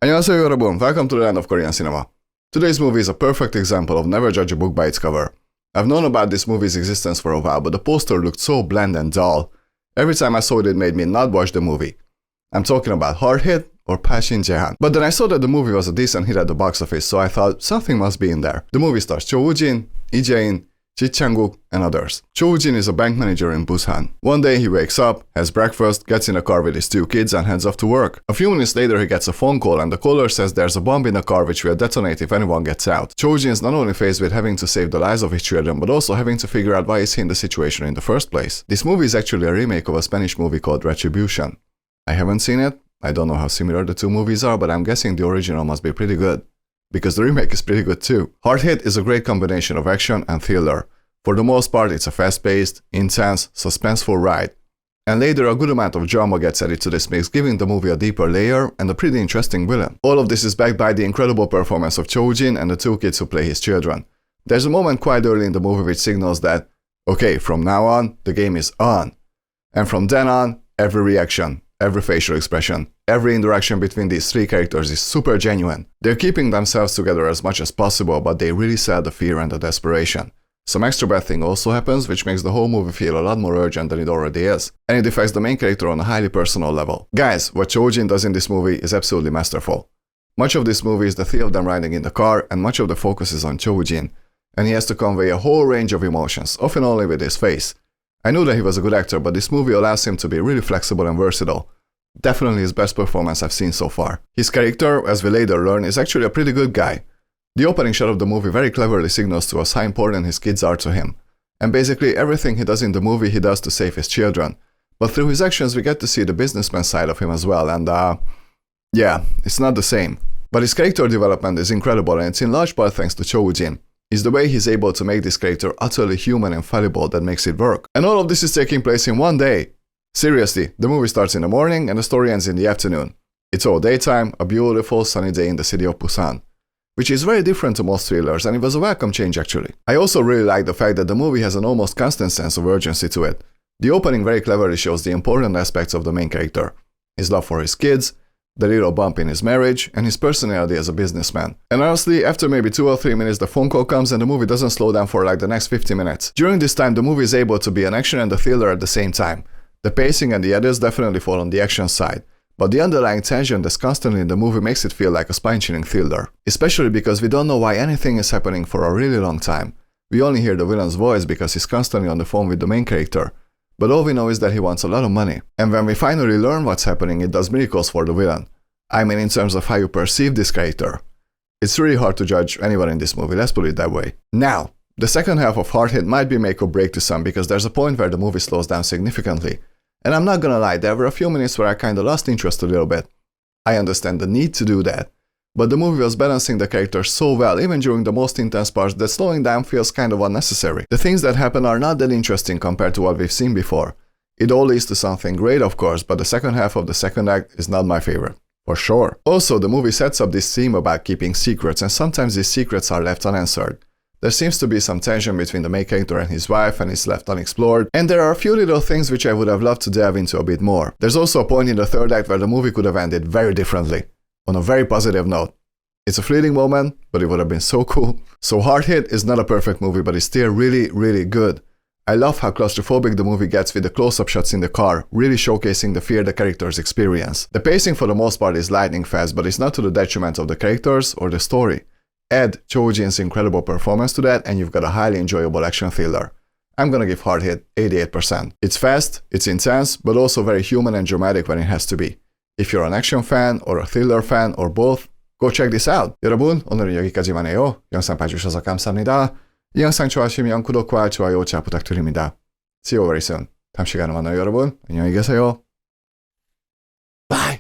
안녕하세요 여러분, welcome to the land of Korean cinema. Today's movie is a perfect example of never judge a book by its cover. I've known about this movie's existence for a while, but the poster looked so bland and dull. Every time I saw it, it made me not watch the movie. I'm talking about Hard Hit or 발신제한. But then I saw that the movie was a decent hit at the box office, so I thought something must be in there. The movie stars Jo Woo-jin, jae-in, Ciang-wook, and others. Jo Woo-jin is a bank manager in Busan. One day he wakes up, has breakfast, gets in a car with his two kids and heads off to work. A few minutes later he gets a phone call and the caller says there's a bomb in the car which will detonate if anyone gets out. Jo Woo-jin is not only faced with having to save the lives of his children but also having to figure out why is he in the situation in the first place. This movie is actually a remake of a Spanish movie called Retribution. I haven't seen it, I don't know how similar the two movies are, but I'm guessing the original must be pretty good. Because the remake is pretty good too. Hard Hit is a great combination of action and thriller. For the most part, it's a fast-paced, intense, suspenseful ride. And later, a good amount of drama gets added to this mix, giving the movie a deeper layer and a pretty interesting villain. All of this is backed by the incredible performance of Jo Woo-jin and the two kids who play his children. There's a moment quite early in the movie which signals that, okay, from now on, the game is on. And from then on, every reaction, every facial expression, every interaction between these three characters is super genuine. They're keeping themselves together as much as possible, but they really sell the fear and the desperation. Some extra bad thing also happens, which makes the whole movie feel a lot more urgent than it already is, and it affects the main character on a highly personal level. Guys, what Jo Woo-jin does in this movie is absolutely masterful. Much of this movie is the three of them riding in the car, and much of the focus is on Jo Woo-jin, and he has to convey a whole range of emotions, often only with his face. I knew that he was a good actor, but this movie allows him to be really flexible and versatile. Definitely his best performance I've seen so far. His character, as we later learn, is actually a pretty good guy. The opening shot of the movie very cleverly signals to us how important his kids are to him. And basically everything he does in the movie he does to save his children. But through his actions we get to see the businessman side of him as well, and yeah, it's not the same. But his character development is incredible, and it's in large part thanks to Jo Woo-jin. It's the way he's able to make this character utterly human and fallible that makes it work. And all of this is taking place in one day. Seriously, the movie starts in the morning and the story ends in the afternoon. It's all daytime, a beautiful sunny day in the city of Busan. Which is very different to most thrillers, and it was a welcome change actually. I also really like the fact that the movie has an almost constant sense of urgency to it. The opening very cleverly shows the important aspects of the main character. His love for his kids, the little bump in his marriage, and his personality as a businessman. And honestly, after maybe 2 or 3 minutes the phone call comes and the movie doesn't slow down for like the next 50 minutes. During this time the movie is able to be an action and a thriller at the same time. The pacing and the edits definitely fall on the action side. But the underlying tension that's constantly in the movie makes it feel like a spine-chilling thriller. Especially because we don't know why anything is happening for a really long time. We only hear the villain's voice because he's constantly on the phone with the main character. But all we know is that he wants a lot of money. And when we finally learn what's happening, it does miracles for the villain. I mean in terms of how you perceive this character. It's really hard to judge anyone in this movie, let's put it that way. Now, the second half of Hard Hit might be make or break to some because there's a point where the movie slows down significantly. And I'm not gonna lie, there were a few minutes where I kinda lost interest a little bit. I understand the need to do that, but the movie was balancing the characters so well even during the most intense parts that slowing down feels kind of unnecessary. The things that happen are not that interesting compared to what we've seen before. It all leads to something great of course, but the second half of the second act is not my favorite. For sure. Also, the movie sets up this theme about keeping secrets, and sometimes these secrets are left unanswered. There seems to be some tension between the main character and his wife, and it's left unexplored, and there are a few little things which I would have loved to delve into a bit more. There's also a point in the third act where the movie could have ended very differently, on a very positive note. It's a fleeting moment, but it would have been so cool. So Hard Hit is not a perfect movie, but it's still really, really good. I love how claustrophobic the movie gets with the close-up shots in the car, really showcasing the fear the characters experience. The pacing for the most part is lightning fast, but it's not to the detriment of the characters or the story. Add Jo Woo-jin's incredible performance to that and you've got a highly enjoyable action thriller. I'm gonna give Hard Hit 88%. It's fast, it's intense, but also very human and dramatic when it has to be. If you're an action fan or a thriller fan or both, go check this out! 여러분, 오늘은 여기까지만 해요. 영상 봐주셔서 감사합니다. 이 영상 좋아하시면 구독과 좋아요 잘 부탁드립니다. See you very soon. 다음 시간에 만나요 여러분. 안녕히 계세요. Bye!